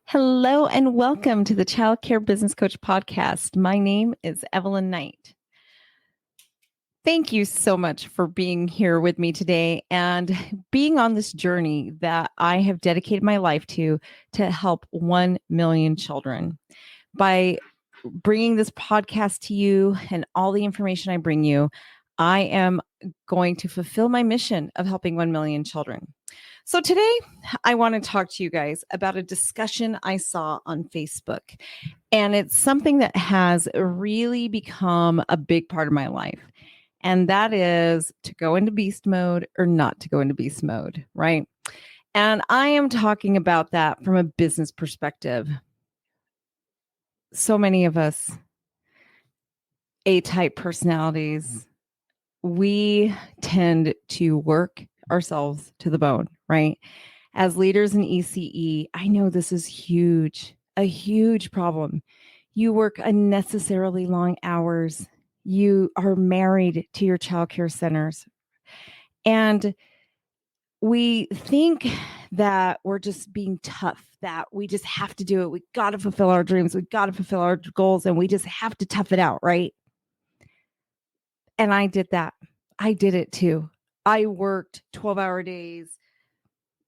Hello and welcome to the Child Care Business Coach podcast. My name is Evelyn Knight. Thank you so much for being here with me today and being on this journey that I have dedicated my life to help 1 million children. By bringing this podcast to you and all the information I bring you, I am going to fulfill my mission of helping 1 million children. So today, I want to talk to you guys about a discussion I saw on Facebook. And it's something that has really become a big part of my life. And that is to go into beast mode or not to go into beast mode, right? And I am talking about that from a business perspective. So many of us, A-type personalities, we tend to work ourselves to the bone, right? As leaders in ECE, I know this is huge, a huge problem. You work unnecessarily long hours. You are married to your childcare centers. And we think that we're just being tough, that we just have to do it. We got to fulfill our dreams. We got to fulfill our goals, and we just have to tough it out, right? And I did that. I did it too. I worked 12-hour days,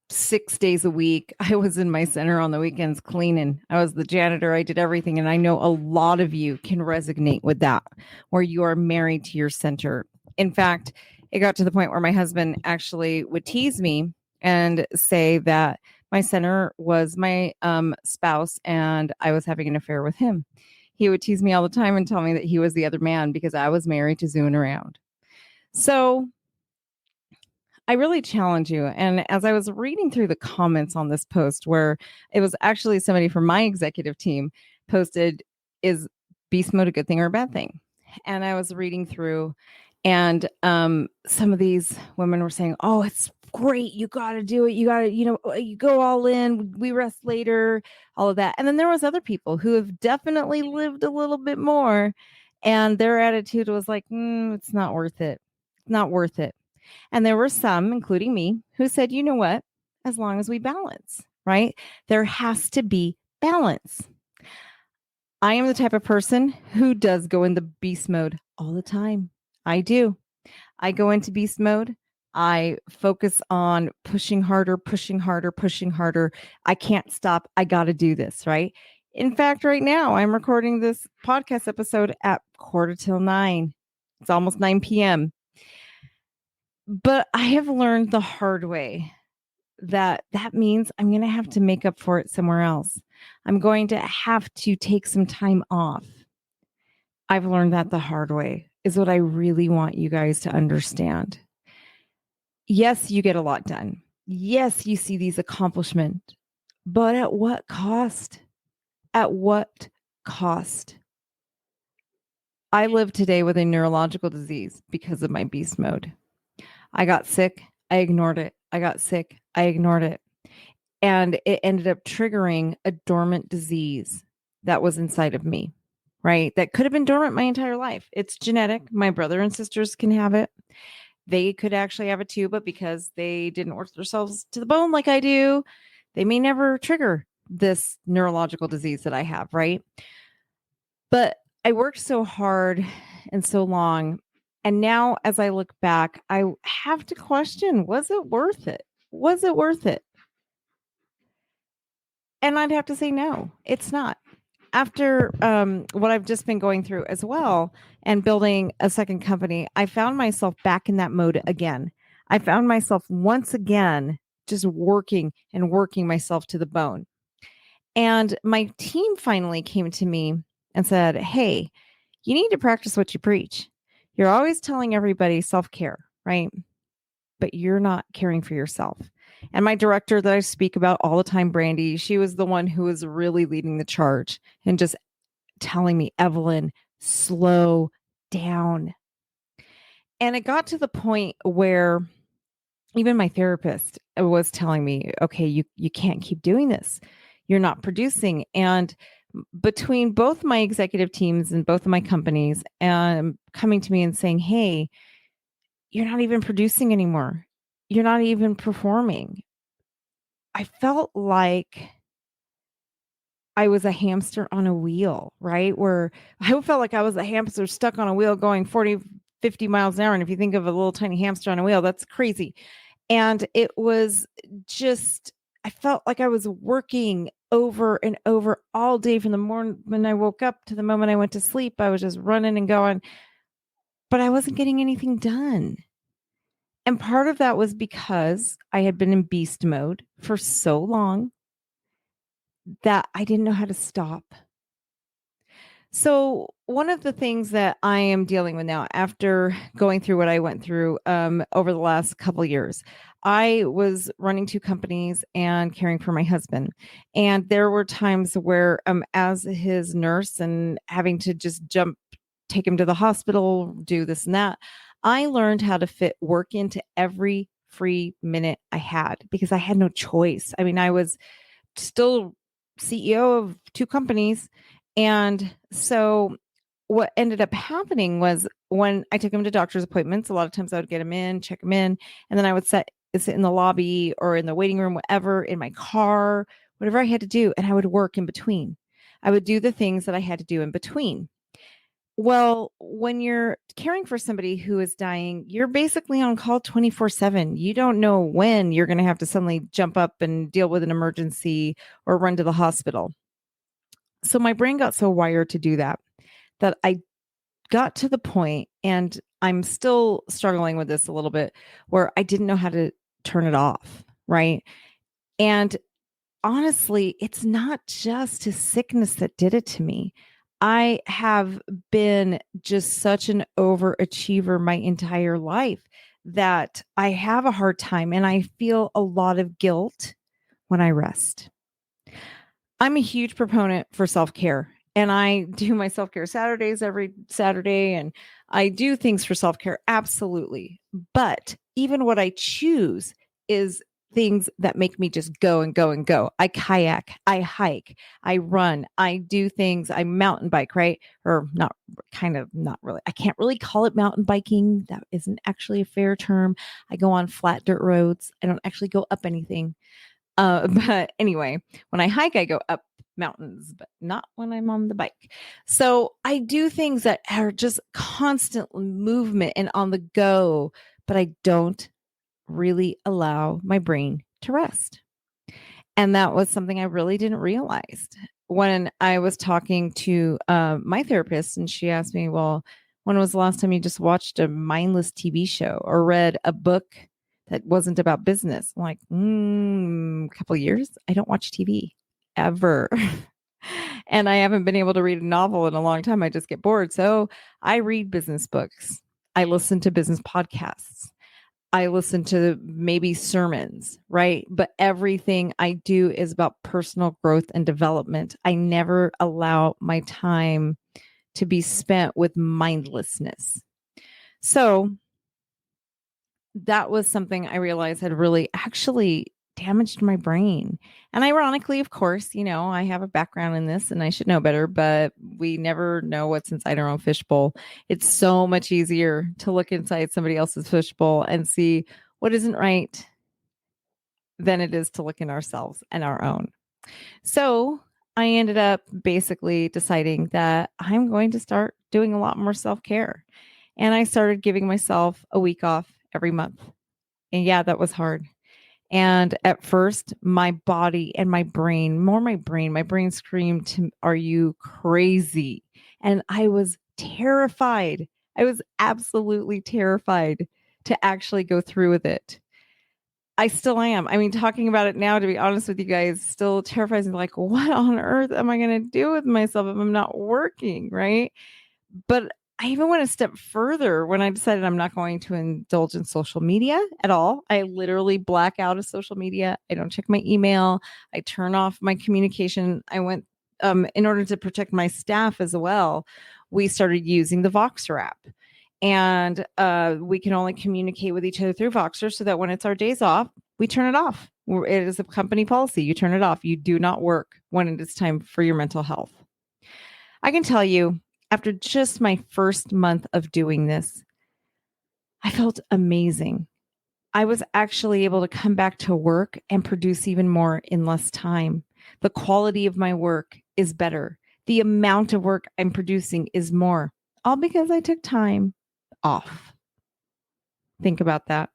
6 days a week. I was in my center on the weekends cleaning. I was the janitor. I did everything. And I know a lot of you can resonate with that, where you are married to your center. In fact, it got to the point where my husband actually would tease me and say that my center was my spouse and I was having an affair with him. He would tease me all the time and tell me that he was the other man because I was married to zooming around. So I really challenge you. And as I was reading through the comments on this post, where it was actually somebody from my executive team posted, is beast mode a good thing or a bad thing? And I was reading through, and some of these women were saying, oh, it's great. You got to do it. You got to, you go all in. We rest later, all of that. And then there was other people who have definitely lived a little bit more. And their attitude was like, it's not worth it. It's not worth it. And there were some, including me, who said, you know what? As long as we balance, right? There has to be balance. I am the type of person who does go into beast mode all the time. I do. I go into beast mode. I focus on pushing harder, pushing harder, pushing harder. I can't stop. I got to do this, right? In fact, right now, I'm recording this podcast episode at 8:45. It's almost 9 p.m. But I have learned the hard way that means I'm going to have to make up for it somewhere else. I'm going to have to take some time off. I've learned that the hard way is what I really want you guys to understand. Yes, you get a lot done. Yes, you see these accomplishments, but at what cost? At what cost? I live today with a neurological disease because of my beast mode. I got sick. I ignored it. I got sick. I ignored it. And it ended up triggering a dormant disease that was inside of me, right? That could have been dormant my entire life. It's genetic. My brother and sisters can have it. They could actually have it too, but because they didn't work themselves to the bone like I do, they may never trigger this neurological disease that I have, right? But I worked so hard and so long. And now, as I look back, I have to question, was it worth it? Was it worth it? And I'd have to say, no, it's not. After what I've just been going through as well and building a second company, I found myself back in that mode again. I found myself once again just working and working myself to the bone. And my team finally came to me and said, hey, you need to practice what you preach. You're always telling everybody self-care, right? But you're not caring for yourself. And my director that I speak about all the time, Brandy, she was the one who was really leading the charge and just telling me, Evelyn, slow down. And it got to the point where even my therapist was telling me, okay, you can't keep doing this. You're not producing. And between both my executive teams and both of my companies, coming to me and saying, hey, you're not even producing anymore. You're not even performing. I felt like I was a hamster on a wheel, right? Where I felt like I was a hamster stuck on a wheel going 40, 50 miles an hour. And if you think of a little tiny hamster on a wheel, that's crazy. And it was just, I felt like I was working over and over all day from the morning when I woke up to the moment I went to sleep. I was just running and going, but I wasn't getting anything done. And part of that was because I had been in beast mode for so long that I didn't know how to stop. So, one of the things that I am dealing with now after going through what I went through over the last couple of years, I was running two companies and caring for my husband. And there were times where, as his nurse and having to just take him to the hospital, do this and that, I learned how to fit work into every free minute I had because I had no choice. I mean, I was still CEO of two companies. And so what ended up happening was when I took him to doctor's appointments, a lot of times I would get him in, check him in, and then I would sit in the lobby or in the waiting room, whatever, in my car, whatever I had to do, and I would work in between. I would do the things that I had to do in between. Well, when you're caring for somebody who is dying, you're basically on call 24/7. You don't know when you're going to have to suddenly jump up and deal with an emergency or run to the hospital. So my brain got so wired to do that I got to the point, and I'm still struggling with this a little bit, where I didn't know how to turn it off, right? And honestly, it's not just his sickness that did it to me. I have been just such an overachiever my entire life that I have a hard time and I feel a lot of guilt when I rest. I'm a huge proponent for self-care, and I do my self-care Saturdays every Saturday, and I do things for self-care, absolutely. But even what I choose is things that make me just go and go and go. I kayak, I hike, I run, I do things, I mountain bike, right? Or not, kind of not really. I can't really call it mountain biking. That isn't actually a fair term. I go on flat dirt roads. I don't actually go up anything. But anyway, when I hike, I go up mountains, but not when I'm on the bike. So I do things that are just constant movement and on the go, but I don't really allow my brain to rest. And that was something I really didn't realize when I was talking to my therapist, and she asked me, well, when was the last time you just watched a mindless TV show or read a book that wasn't about business? I'm like, a couple of years. I don't watch TV ever. And I haven't been able to read a novel in a long time. I just get bored. So I read business books. I listen to business podcasts. I listen to maybe sermons, right? But everything I do is about personal growth and development. I never allow my time to be spent with mindlessness. So that was something I realized had really actually damaged my brain. And ironically, of course, I have a background in this and I should know better, but we never know what's inside our own fishbowl. It's so much easier to look inside somebody else's fishbowl and see what isn't right than it is to look in ourselves and our own. So I ended up basically deciding that I'm going to start doing a lot more self care. And I started giving myself a week off every month. And yeah, that was hard. And at first, my body and my brain screamed to, are you crazy? And I was terrified. I was absolutely terrified to actually go through with it. I still am. I mean, talking about it now, to be honest with you guys, still terrifies me. Like, what on earth am I going to do with myself if I'm not working? Right. But I even went a step further when I decided I'm not going to indulge in social media at all. I literally black out of social media. I don't check my email. I turn off my communication. I went, in order to protect my staff as well, we started using the Voxer app. And we can only communicate with each other through Voxer so that when it's our days off, we turn it off. It is a company policy. You turn it off. You do not work when it is time for your mental health. I can tell you, after just my first month of doing this, I felt amazing. I was actually able to come back to work and produce even more in less time. The quality of my work is better. The amount of work I'm producing is more, all because I took time off. Think about that.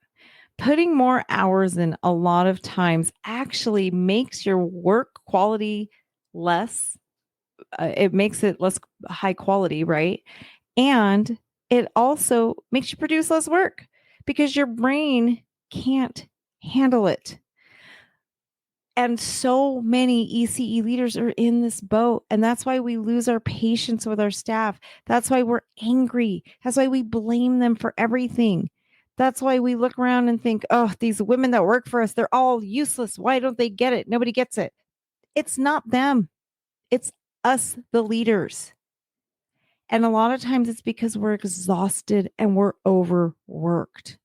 Putting more hours in a lot of times actually makes your work quality less. It makes it less high quality, right? And it also makes you produce less work because your brain can't handle it. And so many ECE leaders are in this boat. And that's why we lose our patience with our staff. That's why we're angry. That's why we blame them for everything. That's why we look around and think, oh, these women that work for us, they're all useless. Why don't they get it? Nobody gets it. It's not them, it's us, the leaders. And a lot of times it's because we're exhausted and we're overworked.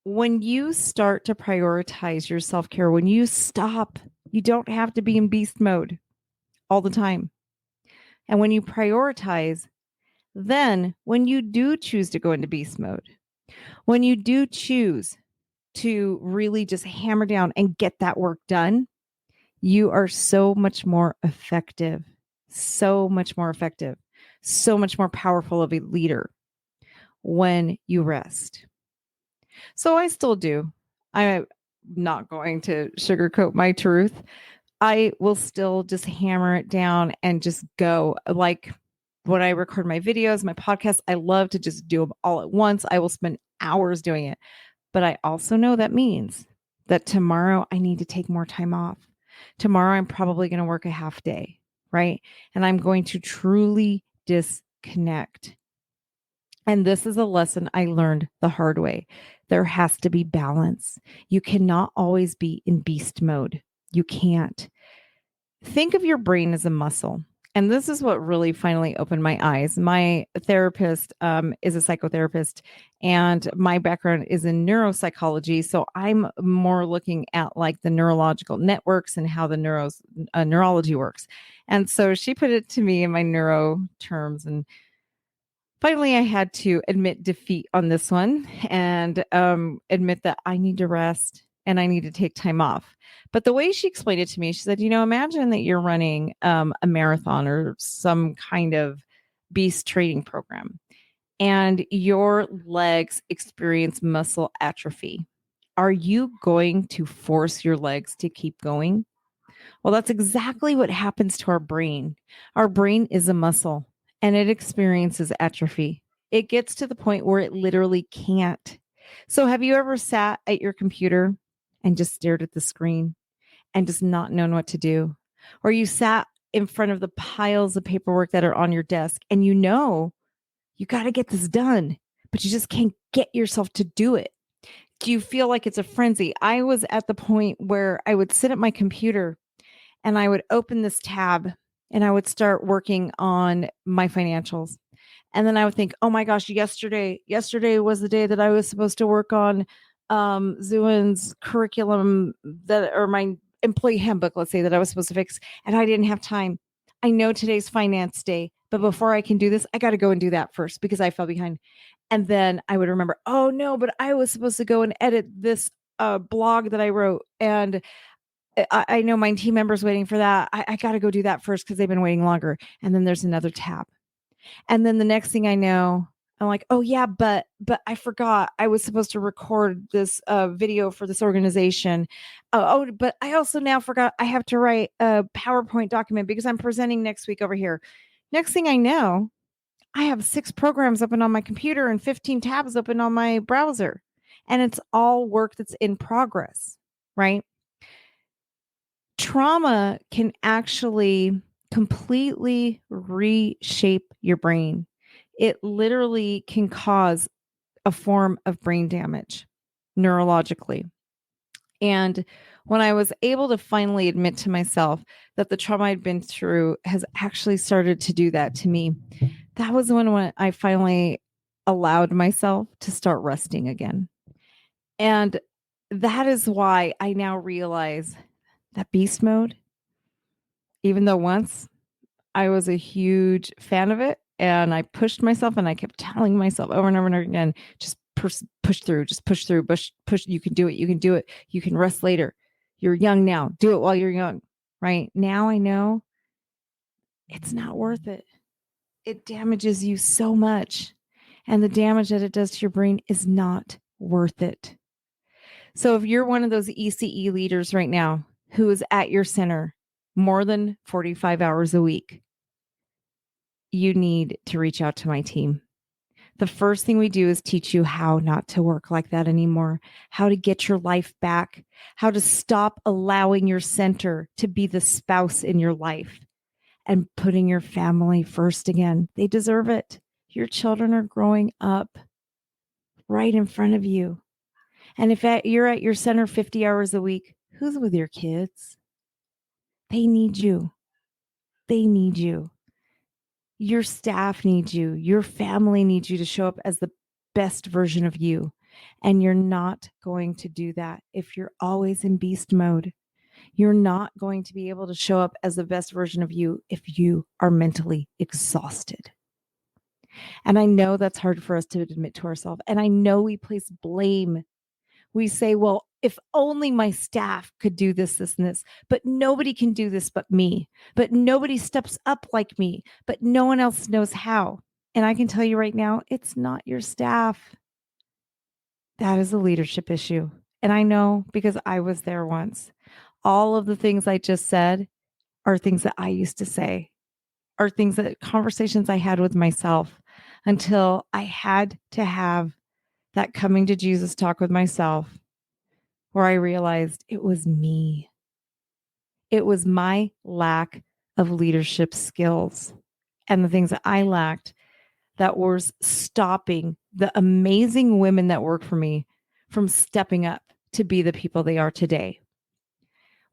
When you start to prioritize your self-care, when you stop, you don't have to be in beast mode all the time. And when you prioritize, then when you do choose to go into beast mode, when you do choose to really just hammer down and get that work done, you are so much more effective, so much more effective, so much more powerful of a leader when you rest. So I still do. I'm not going to sugarcoat my truth. I will still just hammer it down and just go. Like when I record my videos, my podcasts, I love to just do them all at once. I will spend hours doing it. But I also know that means that tomorrow I need to take more time off. Tomorrow I'm probably going to work a half day, right? And I'm going to truly disconnect. And this is a lesson I learned the hard way. There has to be balance. You cannot always be in beast mode. You can't. Think of your brain as a muscle. And this is what really finally opened my eyes. My therapist is a psychotherapist, and my background is in neuropsychology. So I'm more looking at like the neurological networks and how the neurology works. And so she put it to me in my neuro terms, and finally, I had to admit defeat on this one and admit that I need to rest and I need to take time off. But the way she explained it to me, she said, imagine that you're running a marathon or some kind of beast training program, and your legs experience muscle atrophy. Are you going to force your legs to keep going? Well, that's exactly what happens to our brain. Our brain is a muscle and it experiences atrophy. It gets to the point where it literally can't. So, have you ever sat at your computer and just stared at the screen and just not known what to do? Or you sat in front of the piles of paperwork that are on your desk and you got to get this done, but you just can't get yourself to do it? Do you feel like it's a frenzy? I was at the point where I would sit at my computer and I would open this tab and I would start working on my financials. And then I would think, oh my gosh, yesterday was the day that I was supposed to work on Zuin's curriculum or my employee handbook, let's say, that I was supposed to fix, and I didn't have time. I know today's finance day, but before I can do this, I got to go and do that first because I fell behind. And then I would remember, oh no, but I was supposed to go and edit this blog that I wrote, and I know my team member's waiting for that. I got to go do that first because they've been waiting longer. And then there's another tab. And then the next thing I know, I'm like, oh yeah, but I forgot I was supposed to record this video for this organization. But I also now forgot I have to write a PowerPoint document because I'm presenting next week over here. Next thing I know, I have 6 programs open on my computer and 15 tabs open on my browser. And it's all work that's in progress, right? Trauma can actually completely reshape your brain. It literally can cause a form of brain damage neurologically. And when I was able to finally admit to myself that the trauma I'd been through has actually started to do that to me, that was when I finally allowed myself to start resting again. And that is why I now realize that beast mode, even though once I was a huge fan of it and I pushed myself and I kept telling myself over and over and over again, just push through, push, you can do it. You can do it. You can rest later. You're young now. Do it while you're young, right? Now I know it's not worth it. It damages you so much. And the damage that it does to your brain is not worth it. So if you're one of those ECE leaders right now who is at your center more than 45 hours a week, you need to reach out to my team. The first thing we do is teach you how not to work like that anymore, how to get your life back, how to stop allowing your center to be the spouse in your life and putting your family first again. They deserve it. Your children are growing up right in front of you. And if you're at your center 50 hours a week, who's with your kids? They need you. They need you. Your staff needs you. Your family needs you to show up as the best version of you. And you're not going to do that if you're always in beast mode. You're not going to be able to show up as the best version of you if you are mentally exhausted. And I know that's hard for us to admit to ourselves. And I know we place blame. We say, well, if only my staff could do this, this, and this, but nobody can do this but me. But nobody steps up like me, but no one else knows how. And I can tell you right now, it's not your staff. That is a leadership issue. And I know because I was there once. All of the things I just said are things that I used to say, are things that conversations I had with myself until I had to have that coming to Jesus talk with myself where I realized it was me. It was my lack of leadership skills and the things that I lacked that was stopping the amazing women that work for me from stepping up to be the people they are today.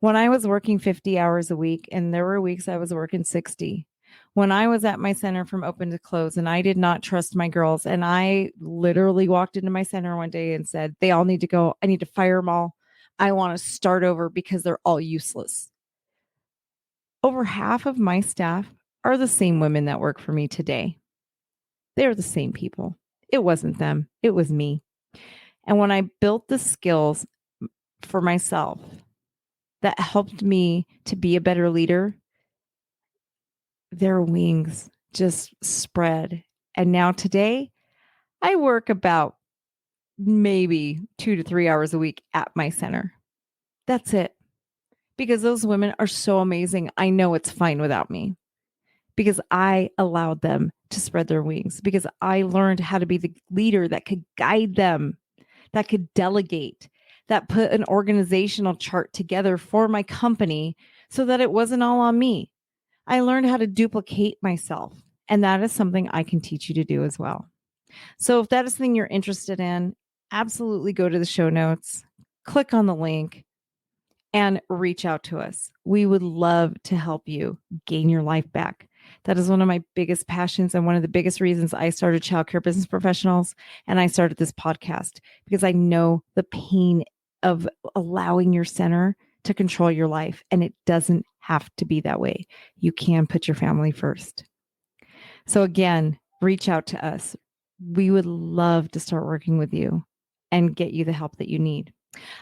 When I was working 50 hours a week, and there were weeks I was working 60, when I was at my center from open to close and I did not trust my girls, and I literally walked into my center one day and said, they all need to go. I need to fire them all. I want to start over because they're all useless. Over half of my staff are the same women that work for me today. They're the same people. It wasn't them. It was me. And when I built the skills for myself that helped me to be a better leader, their wings just spread. And now today, I work about maybe 2 to 3 hours a week at my center. That's it. Because those women are so amazing. I know it's fine without me because I allowed them to spread their wings, because I learned how to be the leader that could guide them, that could delegate, that put an organizational chart together for my company so that it wasn't all on me. I learned how to duplicate myself, and that is something I can teach you to do as well. So if that is something you're interested in, absolutely go to the show notes, click on the link, and reach out to us. We would love to help you gain your life back. That is one of my biggest passions and one of the biggest reasons I started Childcare Business Professionals and I started this podcast, because I know the pain of allowing your center to control your life, and it doesn't have to be that way. You can put your family first. So again, reach out to us. We would love to start working with you and get you the help that you need.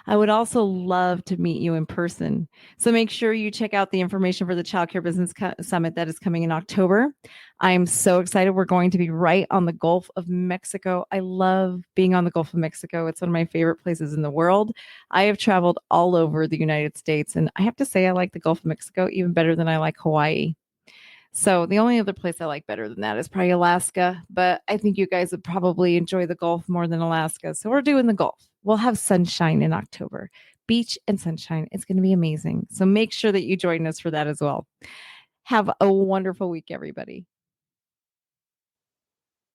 I would also love to meet you in person. So make sure you check out the information for the Childcare Business Summit that is coming in October. I'm so excited. We're going to be right on the Gulf of Mexico. I love being on the Gulf of Mexico. It's one of my favorite places in the world. I have traveled all over the United States, and I have to say I like the Gulf of Mexico even better than I like Hawaii. So the only other place I like better than that is probably Alaska, but I think you guys would probably enjoy the Gulf more than Alaska. So we're doing the Gulf. We'll have sunshine in October, beach and sunshine. It's going to be amazing. So make sure that you join us for that as well. Have a wonderful week, everybody.